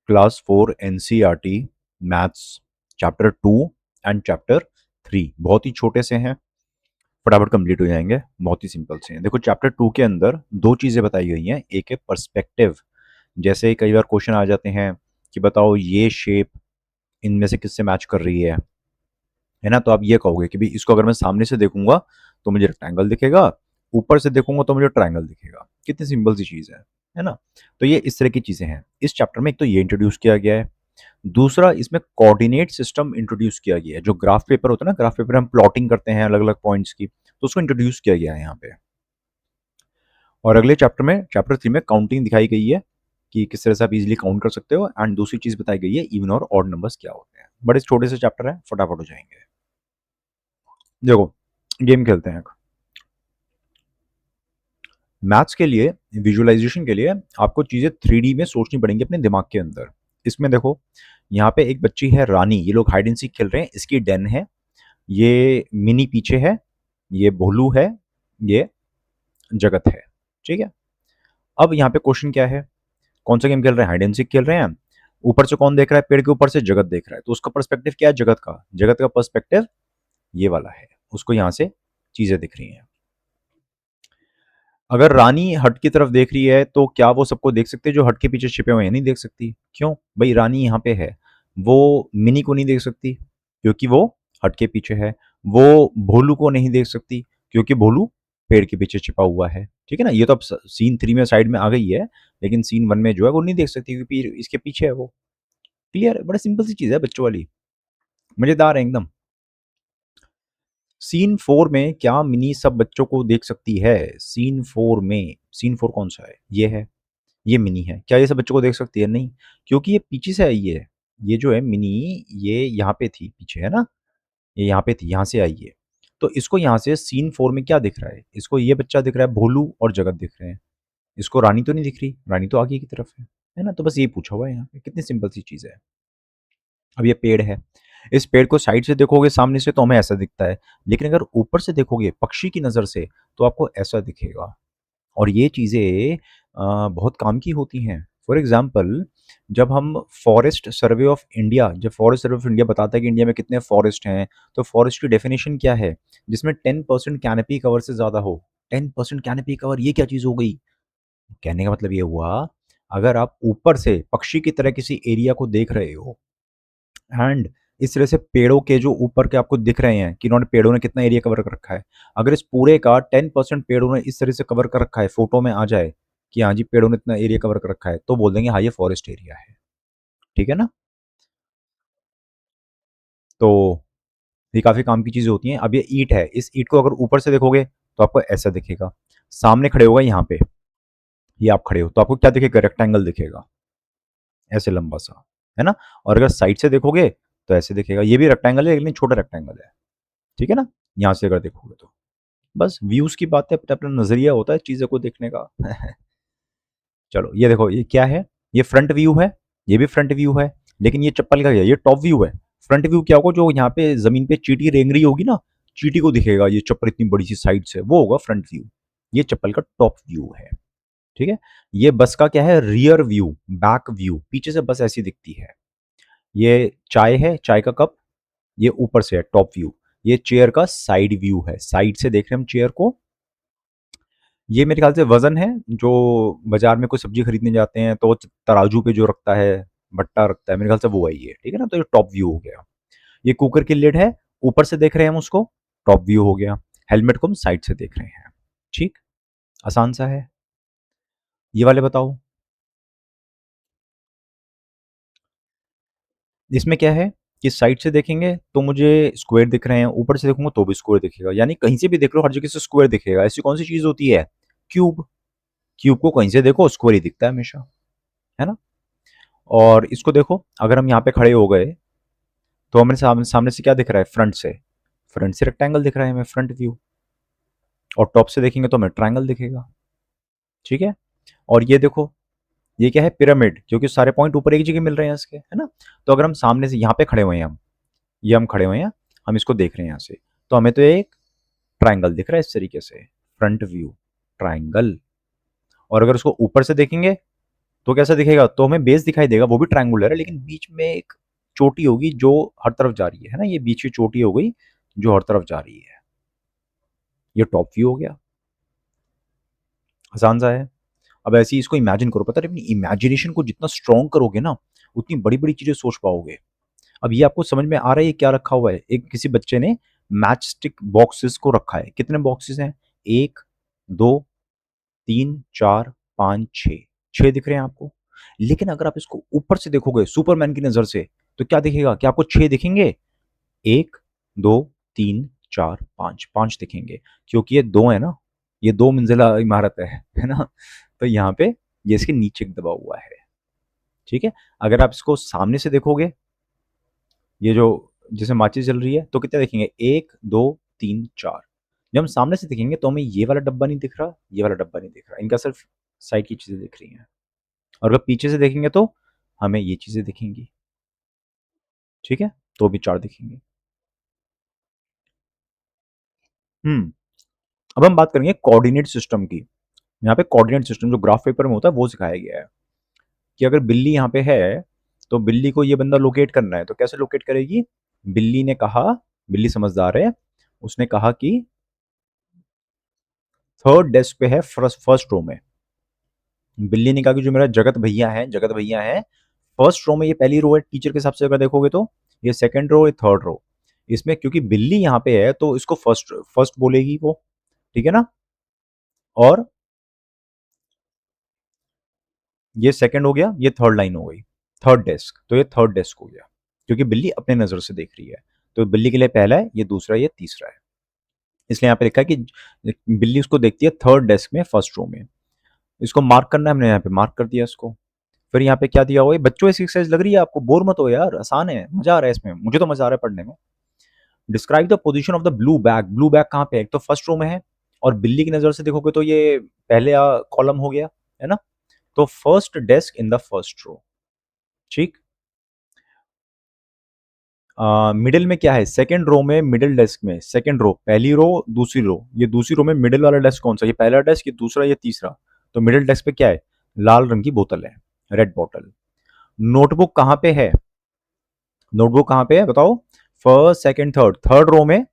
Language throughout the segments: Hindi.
Class 4 NCERT maths chapter 2 and chapter 3 बहुत ही छोटे से हैं, फटाफट कंप्लीट हो जाएंगे, बहुत ही सिंपल से हैं। देखो चैप्टर 2 के अंदर दो चीज़ें बताई गई हैं, एक है पर्सपेक्टिव। जैसे कई बार क्वेश्चन आ जाते हैं कि बताओ ये शेप इनमें से किससे मैच कर रही है ना। तो आप ये कहोगे कि भाई इसको अगर मैं सामने से देखूंगा तो मुझे रेक्टेंगल दिखेगा, ऊपर से देखूंगा तो मुझे ट्रायंगल दिखेगा। कितनी सिंपल सी चीज़ है ना। तो ये इस तरह की चीज़ें हैं इस चैप्टर में। एक तो ये इंट्रोड्यूस किया गया है, दूसरा इसमें कोऑर्डिनेट सिस्टम इंट्रोड्यूस किया गया है। जो ग्राफ पेपर होता है ना, ग्राफ पेपर हम प्लॉटिंग करते हैं अलग अलग पॉइंट्स की, तो उसको इंट्रोड्यूस किया गया है यहाँ पे। और अगले चैप्टर में, चैप्टर 3 में काउंटिंग दिखाई गई है कि किस तरह से आप इजीली काउंट कर सकते हो, एंड दूसरी चीज बताई गई है इवन और ऑड नंबर्स क्या होते हैं। बड़े छोटे से चैप्टर है, फटाफट हो जाएंगे। देखो गेम खेलते हैं। मैथ्स के लिए, विजुअलाइजेशन के लिए आपको चीज़ें 3D में सोचनी पड़ेंगी अपने दिमाग के अंदर। इसमें देखो यहाँ पे एक बच्ची है रानी, ये लोग हाइड एंड सीक खेल रहे हैं, इसकी डेन है, ये मिनी पीछे है, ये भोलू है, ये जगत है। ठीक है। अब यहाँ पे क्वेश्चन क्या है, कौन सा गेम खेल रहे हैं, हाइड एंड सीक खेल रहे हैं। ऊपर से कौन देख रहा है, पेड़ के ऊपर से जगत देख रहा है, तो उसका पर्सपेक्टिव क्या है, जगत का, जगत का पर्सपेक्टिव ये वाला है, उसको यहाँ से चीजें दिख रही हैं। अगर रानी हट की तरफ देख रही है तो क्या वो सबको देख सकती है जो हट के पीछे छिपे हुए हैं, नहीं देख सकती। क्यों भाई, रानी यहाँ पे है, वो मिनी को नहीं देख सकती क्योंकि वो हट के पीछे है। वो भोलू को नहीं देख सकती क्योंकि भोलू पेड़ के पीछे छिपा हुआ है। ठीक है ना, ये तो अब सीन 3 में साइड में आ गई है, लेकिन सीन 1 में जो है वो नहीं देख सकती क्योंकि इसके पीछे है वो। क्लियर, बड़ा सिंपल सी चीज है बच्चों वाली, मजेदार है एकदम। सीन 4 में क्या मिनी सब बच्चों को देख सकती है, सीन 4 में, सीन 4 कौन सा है, ये है, ये मिनी है, क्या ये सब बच्चों को देख सकती है, नहीं, क्योंकि ये पीछे से आई है। ये जो है मिनी, ये यहाँ पे थी पीछे, है ना, ये यहाँ पे थी, यहाँ से आई है। तो इसको यहाँ से सीन 4 में क्या दिख रहा है, इसको ये बच्चा दिख रहा है, भोलू और जगत दिख रहे हैं। इसको रानी तो नहीं दिख रही, रानी तो आगे की तरफ है ना। तो बस ये पूछा हुआ है यहाँ पे, कितनी सिंपल सी चीज़ है। अब ये पेड़ है, इस पेड़ को साइड से देखोगे सामने से तो हमें ऐसा दिखता है, लेकिन अगर ऊपर से देखोगे पक्षी की नज़र से तो आपको ऐसा दिखेगा। और ये चीज़ें बहुत काम की होती हैं। फॉर एग्जांपल, जब हम फॉरेस्ट सर्वे ऑफ इंडिया, जब फॉरेस्ट सर्वे ऑफ इंडिया बताता है कि इंडिया में कितने फॉरेस्ट हैं, तो फॉरेस्ट की डेफिनेशन क्या है, जिसमें 10% कैनोपी कवर से ज़्यादा हो। 10% कैनोपी कवर, ये क्या चीज़ हो गई। कहने का मतलब ये हुआ, अगर आप ऊपर से पक्षी की तरह किसी एरिया को देख रहे हो, एंड इस तरह से पेड़ों के जो ऊपर के आपको दिख रहे हैं कि इन्होंने, पेड़ों ने कितना एरिया कवर कर रखा है, अगर इस पूरे का 10% पेड़ों ने इस तरह से कवर कर रखा है, फोटो में आ जाए कि हाँ जी पेड़ों ने इतना एरिया कवर कर रखा है, तो बोल देंगे हाँ ये फॉरेस्ट एरिया है। ठीक है ना। तो ये काफी काम की चीजें होती हैं। अब ये ईंट है, इस ईंट को अगर ऊपर से देखोगे तो आपको ऐसा दिखेगा, सामने खड़े होगा यहाँ पे, ये आप खड़े हो तो आपको क्या दिखेगा, रेक्टेंगल दिखेगा, ऐसे लंबा सा, है ना। और अगर साइड से देखोगे तो ऐसे दिखेगा, ये भी रेक्टेंगल है लेकिन छोटा रेक्टेंगल है। ठीक है ना, यहाँ से अगर देखोगे तो बस व्यूज की बात है, अपना अपना नजरिया होता है चीजों को देखने का। चलो ये देखो, ये क्या है, ये फ्रंट व्यू है, ये भी फ्रंट व्यू है, लेकिन ये चप्पल का क्या है, ये टॉप व्यू है। फ्रंट व्यू क्या होगा, जो यहाँ पे जमीन पे चींटी रेंग रही होगी ना, चींटी को दिखेगा ये चप्पल इतनी बड़ी सी साइड से, वो होगा फ्रंट व्यू। ये चप्पल का टॉप व्यू है। ठीक है। ये बस का क्या है, रियर व्यू, बैक व्यू, पीछे से बस ऐसी दिखती है। ये चाय है, चाय का कप, ये ऊपर से है टॉप व्यू। ये चेयर का साइड व्यू है, साइड से देख रहे हैं हम चेयर को। ये मेरे ख्याल से वज़न है, जो बाज़ार में कोई सब्ज़ी खरीदने जाते हैं तो वो तराजू पे जो रखता है, भट्टा रखता है, मेरे ख्याल से वो है ये, ठीक है ना? तो ये टॉप व्यू हो गया। ये कुकर की लिड है, ऊपर से देख रहे हैं हम उसको, टॉप व्यू हो गया। हेलमेट को हम साइड से देख रहे हैं। ठीक, आसान सा है। ये वाले बताओ, इसमें क्या है कि साइड से देखेंगे तो मुझे स्क्वायर दिख रहे हैं, ऊपर से देखूँगा तो भी स्क्वायर दिखेगा, यानी कहीं से भी देख लो हर जगह से स्क्वायर दिखेगा। ऐसी कौन-सी चीज़ होती है? क्यूब। क्यूब को कहीं से देखो स्क्वायर ही दिखता है हमेशा, है ना? और इसको देखो, अगर हम यहाँ पे खड़े हो गए तो हमें सामने सामने से क्या दिख रहा है, फ्रंट से, फ्रंट से रेक्टेंगल दिख रहा है हमें, फ्रंट व्यू। और टॉप से देखेंगे तो हमें ट्रायंगल दिखेगा। ठीक है। और ये देखो, ये क्या है, पिरामिड, क्योंकि सारे पॉइंट ऊपर एक जगह मिल रहे हैं इसके, है ना। तो अगर हम सामने से यहाँ पे खड़े हुए हैं, हम ये हम खड़े हुए हैं, हम इसको देख रहे हैं यहाँ से, तो हमें तो एक ट्रायंगल दिख रहा है इस तरीके से, फ्रंट व्यू ट्रायंगल। और अगर उसको ऊपर से देखेंगे तो कैसा दिखेगा, तो हमें बेस दिखाई देगा, वो भी ट्रायंगुलर है लेकिन बीच में एक चोटी होगी जो हर तरफ जा रही है ना, ये बीच की चोटी हो गई जो हर तरफ जा रही है। ये टॉप व्यू हो गया, आसान सा है। अब ऐसे ही इसको इमेजिन करो, पता है अपनी इमेजिनेशन को जितना स्ट्रॉन्ग करोगे ना, उतनी बड़ी बड़ी चीजें सोच पाओगे। अब ये आपको समझ में आ रहा है ये क्या रखा हुआ है, एक किसी बच्चे ने मैच स्टिक बॉक्सेस को रखा है। कितने बॉक्सेस हैं, एक, दो, तीन, चार, पाँच, छः। छः दिख रहे हैं आपको। लेकिन अगर आप इसको ऊपर से देखोगे सुपरमैन की नजर से, तो क्या दिखेगा, क्या आपको छः दिखेंगे, एक, दो, तीन, चार, पाँच, पाँच दिखेंगे। क्योंकि ये दो है ना, ये दो मंजिला इमारत है ना। तो यहाँ पे ये इसके नीचे दबा हुआ है। ठीक है। अगर आप इसको सामने से देखोगे, ये जो जैसे माचिस जल रही है, तो कितने देखेंगे, एक, दो, तीन, चार। जब हम सामने से देखेंगे तो हमें ये वाला डब्बा नहीं दिख रहा, ये वाला डब्बा नहीं दिख रहा, इनका सिर्फ साइड की चीजें दिख रही हैं। और अगर पीछे से देखेंगे तो हमें ये चीजें दिखेंगी। ठीक है, तो भी चार दिखेंगे। हम्म। अब हम बात करेंगे कोऑर्डिनेट सिस्टम की। यहाँ पे कोऑर्डिनेट सिस्टम जो ग्राफ पेपर में होता है वो सिखाया गया है कि अगर बिल्ली यहाँ पे है तो बिल्ली को ये बंदा लोकेट करना है, तो कैसे लोकेट करेगी। बिल्ली ने कहा, बिल्ली समझदार है, उसने कहा कि थर्ड डेस्क पे है, फर्स्ट फर्स्ट रो में। बिल्ली ने कहा कि जो मेरा जगत भैया है फर्स्ट रो में, ये पहली रो है टीचर के हिसाब से अगर देखोगे तो, ये सेकंड रो, ये थर्ड रो। इसमें क्योंकि बिल्ली यहाँ पे है तो इसको फर्स्ट फर्स्ट बोलेगी वो। ठीक है ना। और ये सेकंड हो गया, ये थर्ड लाइन हो गई, थर्ड डेस्क, तो ये थर्ड डेस्क हो गया क्योंकि बिल्ली अपने नजर से देख रही है। तो बिल्ली के लिए पहला है, ये दूसरा है, ये तीसरा है। इसलिए यहाँ पे लिखा है कि बिल्ली उसको देखती है थर्ड डेस्क में, फर्स्ट रो में। इसको मार्क करना है, हमने यहाँ पे मार्क कर दिया इसको। फिर यहाँ पे क्या दिया हुआ है, बच्चों ऐसी एक्सरसाइज लग रही है आपको, बोर मत हो यार, आसान है, मजा आ रहा है इसमें, मुझे तो मजा आ रहा है पढ़ने में। Describe the position of the blue bag. Blue bag कहाँ पे है, एक तो फर्स्ट रो में है, और बिल्ली की नजर से देखोगे तो ये पहले कॉलम हो गया, है ना। तो first desk in the first row. ठीक। मिडिल में क्या है, सेकंड रो में, मिडिल डेस्क में सेकंड रो, पहली रो दूसरी रो, ये दूसरी रो में मिडिल वाला डेस्क कौन सा, ये पहला डेस्क, ये दूसरा, ये तीसरा। तो मिडिल डेस्क पे क्या है, लाल रंग की बोतल है, रेड बॉटल। नोटबुक कहाँ पे है, नोटबुक कहाँ पे है बताओ, first second third, third row में,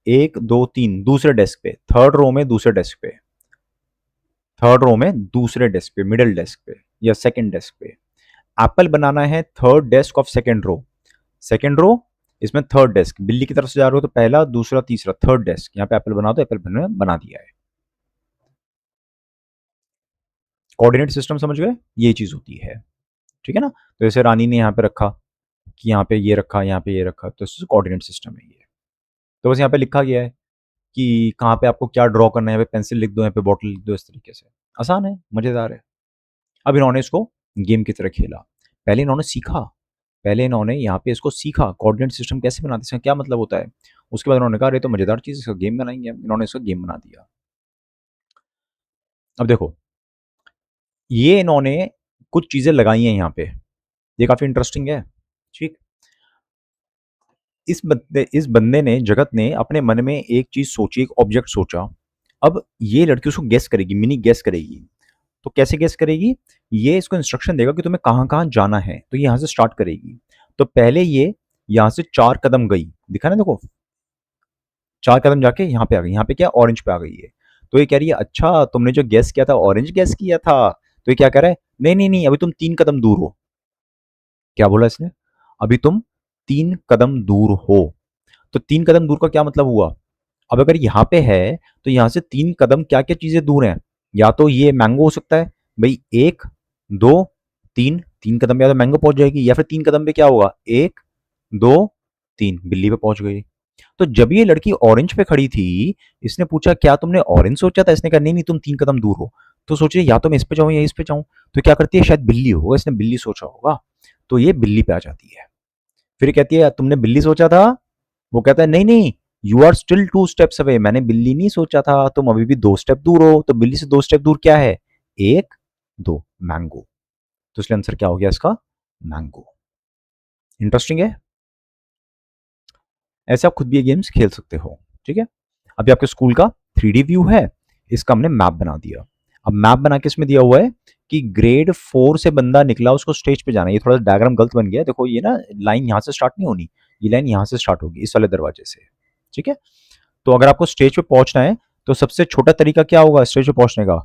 एक, दो, तीन, दूसरे डेस्क पे, थर्ड रो में, दूसरे डेस्क पे, थर्ड रो में, दूसरे डेस्क पे, मिडिल डेस्क पे या सेकंड डेस्क पे। एप्पल बनाना है third desk of second row, second row, इसमें थर्ड डेस्क, बिल्ली की तरफ से जा रहे हो तो पहला, दूसरा, तीसरा, थर्ड डेस्क, यहाँ पे एप्पल बना दो, एप्पल बना दिया है। कोऑर्डिनेट सिस्टम समझ गए, ये चीज होती है। ठीक है ना। तो जैसे रानी ने यहाँ पे रखा कि यहाँ पे ये रखा, यहाँ पे ये रखा, तो कोऑर्डिनेट सिस्टम है ये। तो बस यहाँ पे लिखा गया है कि कहाँ पे आपको क्या ड्रॉ करना है, यहाँ पे पेंसिल लिख दो, यहाँ पे बॉटल लिख दो, इस तरीके से। आसान है, मजेदार है। अब इन्होंने इसको गेम की तरह खेला। पहले इन्होंने सीखा, पहले इन्होंने यहाँ पे इसको सीखा कोऑर्डिनेट सिस्टम कैसे बनाते हैं, इसका क्या मतलब होता है। उसके बाद उन्होंने कहा अरे तो मजेदार चीज, इसका गेम बनाएंगे हम। इन्होंने इसका गेम बना दिया। अब देखो, ये इन्होंने कुछ चीजें लगाई हैं यहाँ पे, ये काफी इंटरेस्टिंग है। ठीक। इस बंदे ने, जगत ने अपने मन में एक चीज सोची, एक ऑब्जेक्ट सोचा। अब ये लड़की उसको गेस करेगी, मिनी गेस करेगी। तो कैसे गेस करेगी, ये इसको इंस्ट्रक्शन देगा कि तुम्हें कहाँ कहाँ जाना है, तो ये यहाँ से स्टार्ट करेगी। तो पहले ये यहाँ से 4 कदम गई, दिखा ना देखो, 4 कदम जाके यहाँ पे आ गई, यहाँ पे क्या, ऑरेंज पे आ गई है। तो ये कह रही है अच्छा तुमने जो गेस किया था ऑरेंज गेस किया था। तो ये क्या कह रहा है, नहीं नहीं नहीं, अभी तुम 3 कदम दूर हो। क्या बोला इसने, अभी तुम 3 कदम दूर हो। तो 3 कदम दूर का क्या मतलब हुआ, अब अगर यहाँ पे है तो यहाँ से 3 कदम क्या क्या चीजें दूर हैं, या तो ये मैंगो हो सकता है भाई, एक, दो, तीन, 3 कदम पे या तो मैंगो पहुंच जाएगी, या फिर 3 कदम पे क्या होगा, एक, दो, तीन, बिल्ली पे पहुंच गई। तो जब ये लड़की ऑरेंज पे खड़ी थी, इसने पूछा क्या तुमने ऑरेंज सोचा था, इसने कहा नहीं नहीं तुम 3 कदम दूर हो। तो सोचिए या तो मैं इस पे जाऊं या इस पे जाऊं, तो क्या करती है, शायद बिल्ली होगा, इसने बिल्ली सोचा होगा, तो ये बिल्ली पे आ जाती है। फिर कहती है तुमने बिल्ली सोचा था, वो कहता है नहीं नहीं, you are still 2 steps away, मैंने बिल्ली नहीं सोचा था, तुम अभी भी 2 स्टेप दूर हो। तो बिल्ली से 2 स्टेप दूर क्या है, एक, दो, मैंगो। तो इसलिए आंसर क्या हो गया इसका, मैंगो। इंटरेस्टिंग है। ऐसे आप खुद भी ये गेम्स खेल सकते हो। ठीक है। अभी आपके स्कूल का 3D व्यू है, इसका हमने मैप बना दिया। अब मैप बना के इसमें दिया हुआ है कि ग्रेड 4 से बंदा निकला, उसको स्टेज पे जाना है। ये थोड़ा सा डायग्राम गलत बन गया है। देखो ये ना लाइन यहाँ से स्टार्ट नहीं होनी, ये लाइन यहाँ से स्टार्ट होगी, इस वाले दरवाजे से। ठीक है, तो अगर आपको स्टेज पे पहुंचना है तो सबसे छोटा तरीका क्या होगा स्टेज पे पहुंचने का?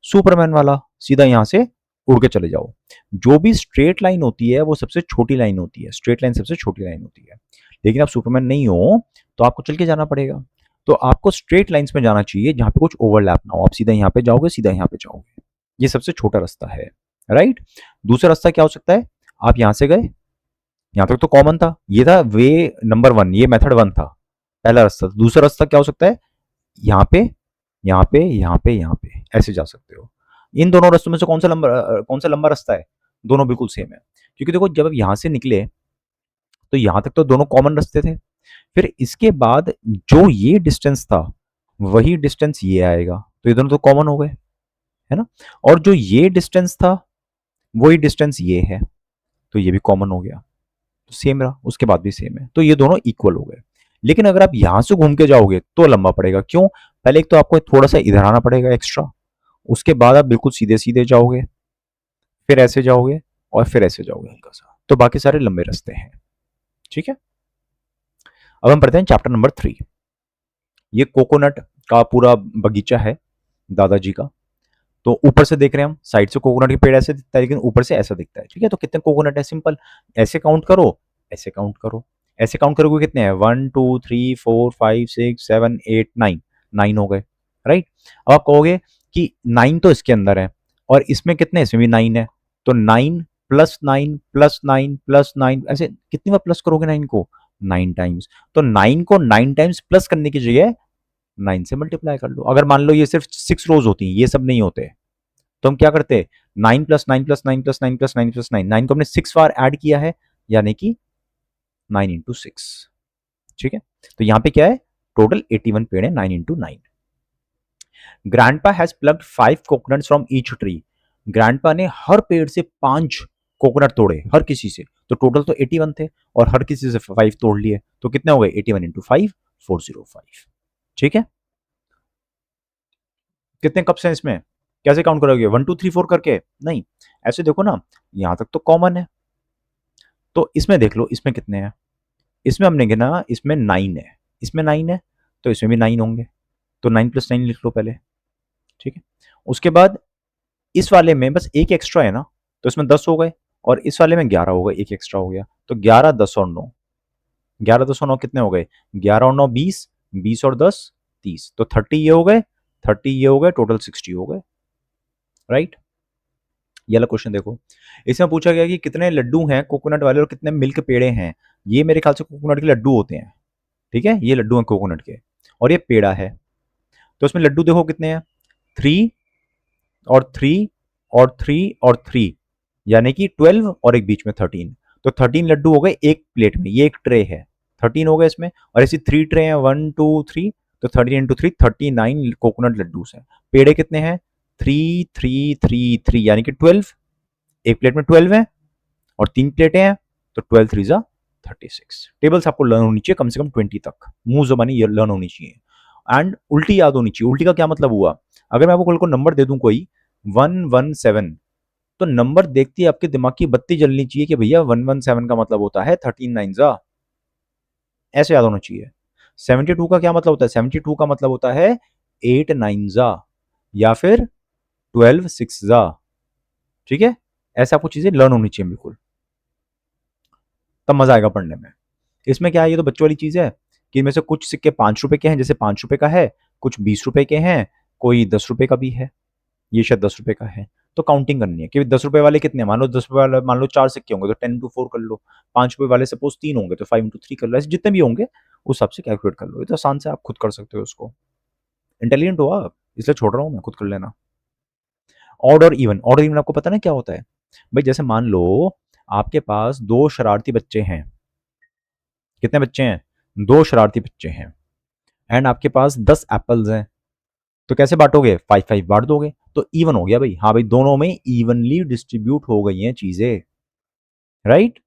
सुपरमैन वाला, सीधा यहाँ से उड़ के चले जाओ। जो भी स्ट्रेट लाइन होती है वो सबसे छोटी लाइन होती है, स्ट्रेट लाइन सबसे छोटी लाइन होती है। लेकिन आप सुपरमैन नहीं हो तो आपको चल के जाना पड़ेगा। तो आपको स्ट्रेट लाइंस में जाना चाहिए जहां पे कुछ ओवरलैप ना हो। आप सीधा यहाँ पे जाओगे, सीधा यहाँ पे जाओगे, ये सबसे छोटा रास्ता है, राइट। दूसरा रास्ता क्या हो सकता है? आप यहाँ से गए, यहाँ तक तो कॉमन था, ये था वे नंबर 1, ये मेथड 1 था, पहला रास्ता। दूसरा रास्ता क्या हो सकता है? यहाँ पे, यहाँ पे, यहाँ पे, यहाँ पे, ऐसे जा सकते हो। इन दोनों रास्तों में से कौन सा लंबा रास्ता है? दोनों बिल्कुल सेम है, क्योंकि देखो जब आप यहाँ से निकले तो यहाँ तक तो दोनों कॉमन रास्ते थे। फिर इसके बाद जो ये डिस्टेंस था वही डिस्टेंस ये आएगा, तो ये दोनों तो कॉमन हो गए, है ना। और जो ये डिस्टेंस था वही डिस्टेंस ये है, तो ये भी कॉमन हो गया, तो सेम रहा, उसके बाद भी सेम है, तो ये दोनों इक्वल हो गए। लेकिन अगर आप यहां से घूम के जाओगे तो लंबा पड़ेगा। क्यों? पहले एक तो आपको थोड़ा सा इधर आना पड़ेगा एक्स्ट्रा, उसके बाद आप बिल्कुल सीधे सीधे जाओगे, फिर ऐसे जाओगे और फिर ऐसे जाओगे हल्का सा, तो बाकी सारे लंबे रास्ते हैं। ठीक है, अब हम पढ़ते हैं चैप्टर नंबर 3। ये कोकोनट का पूरा बगीचा है दादाजी का। तो ऊपर से देख रहे हैं हम, साइड से कोकोनट के पेड़ ऐसे दिखता है, लेकिन ऊपर से ऐसा दिखता है। ठीक है, तो कितने कोकोनट है? सिंपल, ऐसे काउंट करो, ऐसे काउंट करो, ऐसे काउंट करोगे कितने हैं? 1 2 3 4 5 6 7 8 9, 9 हो गए, राइट। अब आप कहोगे कि 9 तो इसके अंदर है और इसमें कितने? इसमें भी 9 है, तो 9 प्लस 9 प्लस 9 प्लस 9, ऐसे कितनी बार प्लस करोगे 9 को? 9 टाइम्स। तो 9 को 9 टाइम्स प्लस करने की जगह 9 से मल्टीप्लाई कर लो। अगर मान लो ये सिर्फ 6 रोज होती, ये सब नहीं होते, तो हम क्या करते? 9 plus 9 plus 9 plus 9 plus 9 plus 9, 9 को हमने 6 बार ऐड किया है, यानी कि 9 इंटू 6। ठीक है, तो यहां पे क्या है? टोटल 81 पेड़ है, 9 into 9। Grandpa has plucked 5 coconuts from each tree. Grandpa ने हर पेड़ से 5 कोकोनट तोड़े, हर किसी से, तो टोटल तो 81 थे और हर किसी से 5 तोड़ लिए, तो कितने हो गए? 81 इंटू 5, 405। ठीक है, कितने कप्स हैं इसमें? कैसे काउंट करोगे? 1 2 3 4 करके? नहीं, ऐसे देखो ना, यहां तक तो कॉमन है, तो इसमें देख लो इसमें कितने हैं। इसमें हमने गिना, इसमें 9 है, इसमें 9 है, तो इसमें भी 9 होंगे, तो 9 प्लस 9 लिख लो पहले। ठीक है, उसके बाद इस वाले में बस एक एक्स्ट्रा है ना, तो इसमें 10 हो गए, और इस वाले में 11 हो गए, एक एक्स्ट्रा हो गया, तो 11 10 और 9, 11 10 और 9 कितने हो गए? 11 और 9 20, 20 और 10 30, तो 30 ये हो गए, 30 ये हो गए, टोटल 60 हो गए, राइट। ये वाला क्वेश्चन देखो, इसमें पूछा गया कि कितने लड्डू हैं कोकोनट वाले और कितने मिल्क पेड़े हैं। ये मेरे ख्याल से कोकोनट के लड्डू होते हैं। ठीक है, ये लड्डू हैं कोकोनट के, और ये पेड़ा है। तो इसमें लड्डू देखो कितने हैं? 3 और 3 और 3 और 3, यानी कि 12 और एक बीच में 13, तो 13 लड्डू हो गए एक प्लेट में, ये एक ट्रे है, 13 हो गए इसमें, और ऐसी 3 ट्रे हैं, 1 2 3, तो 13 इंटू 3 39 कोकोनट लड्डू हैं। पेड़े कितने हैं? 3 3 3 3, यानी कि 12, एक प्लेट में 12 है और 3 प्लेटें हैं, तो 12 3 जा 36। टेबल्स आपको लर्न होनी चाहिए कम से कम 20 तक, मुंह जबानी ये लर्न होनी चाहिए, एंड उल्टी याद होनी चाहिए। उल्टी का क्या मतलब हुआ? अगर मैं आपको कल को नंबर दे दूं कोई 117, तो नंबर देखते ही आपके दिमाग की बत्ती जलनी चाहिए कि भैया 117 का मतलब होता है 13 9 जा, ऐसे याद होना चाहिए। 72 का क्या मतलब होता है? 72 का मतलब होता है 8 9 जा, या फिर 12 6 जा। ठीक है, ऐसे आपको चीजें लर्न होनी चाहिए बिल्कुल, तब मजा आएगा पढ़ने में। इसमें क्या है, ये तो बच्चों वाली चीज है कि इनमें से कुछ सिक्के 5 रुपए के हैं, जैसे 5 रुपए का है, कुछ 20 रुपए के हैं, कोई 10 रुपए का भी है, ये शायद 10 रुपए का है। तो काउंटिंग करनी है कि 10 रुपए वाले कितने हैं। मान लो 10 रुपए वाले, मान लो 4 सिक्के होंगे तो 10 इंटू 4 कर लो। 5 रुपए वाले सपोज 3 होंगे तो 5 इंटू 3 कर लो। ऐसे जितने भी होंगे उस हिसाब से कैलकुलेट कर लो, ये तो आसान से आप खुद कर सकते हो उसको। इंटेलिजेंट हो आप, इसलिए छोड़ रहा हूँ मैं, खुद कर लेना। ऑड और इवन, ऑड और इवन आपको पता ना क्या होता है? भाई जैसे मान लो आपके पास दो शरारती बच्चे हैं। कितने बच्चे हैं? दो शरारती बच्चे हैं, एंड आपके पास 10 एप्पल्स हैं, तो कैसे बांटोगे? 5 5 बांट दोगे, तो इवन हो गया भाई। हाँ भाई, दोनों में इवनली डिस्ट्रीब्यूट हो गई हैं चीजें, राइट।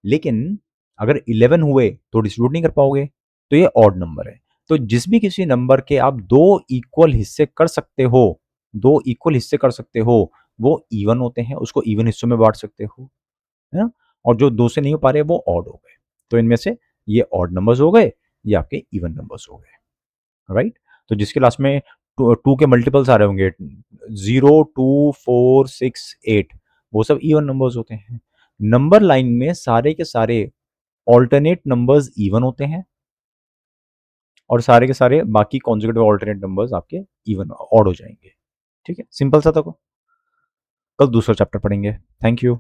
लेकिन अगर 11 हुए तो डिस्ट्रीब्यूट नहीं कर पाओगे, तो ये ऑड नंबर है। तो जिस भी किसी नंबर के आप दो इक्वल हिस्से कर सकते हो, दो इक्वल हिस्से कर सकते हो, वो इवन होते हैं, उसको इवन हिस्सों में बाँट सकते हो, है ना? और जो 2 से नहीं हो पा रहे वो ऑड हो गए। तो इनमें से ये ऑड नंबर्स हो गए, ये आपके इवन नंबर्स हो गए, राइट? तो जिसके लास्ट में 2 के मल्टीपल्स आ रहे होंगे 0, 2, 4, 6, 8 वो सब इवन नंबर्स होते हैं। नंबर लाइन में सारे के सारे अल्टरनेट नंबर्स इवन होते हैं और सारे के सारे बाकी कॉन्जुगेटिव अल्टरनेट नंबर्स आपके इवन ऑड हो जाएंगे। ठीक है, सिंपल सा था। कल दूसरा चैप्टर पढ़ेंगे। Thank you.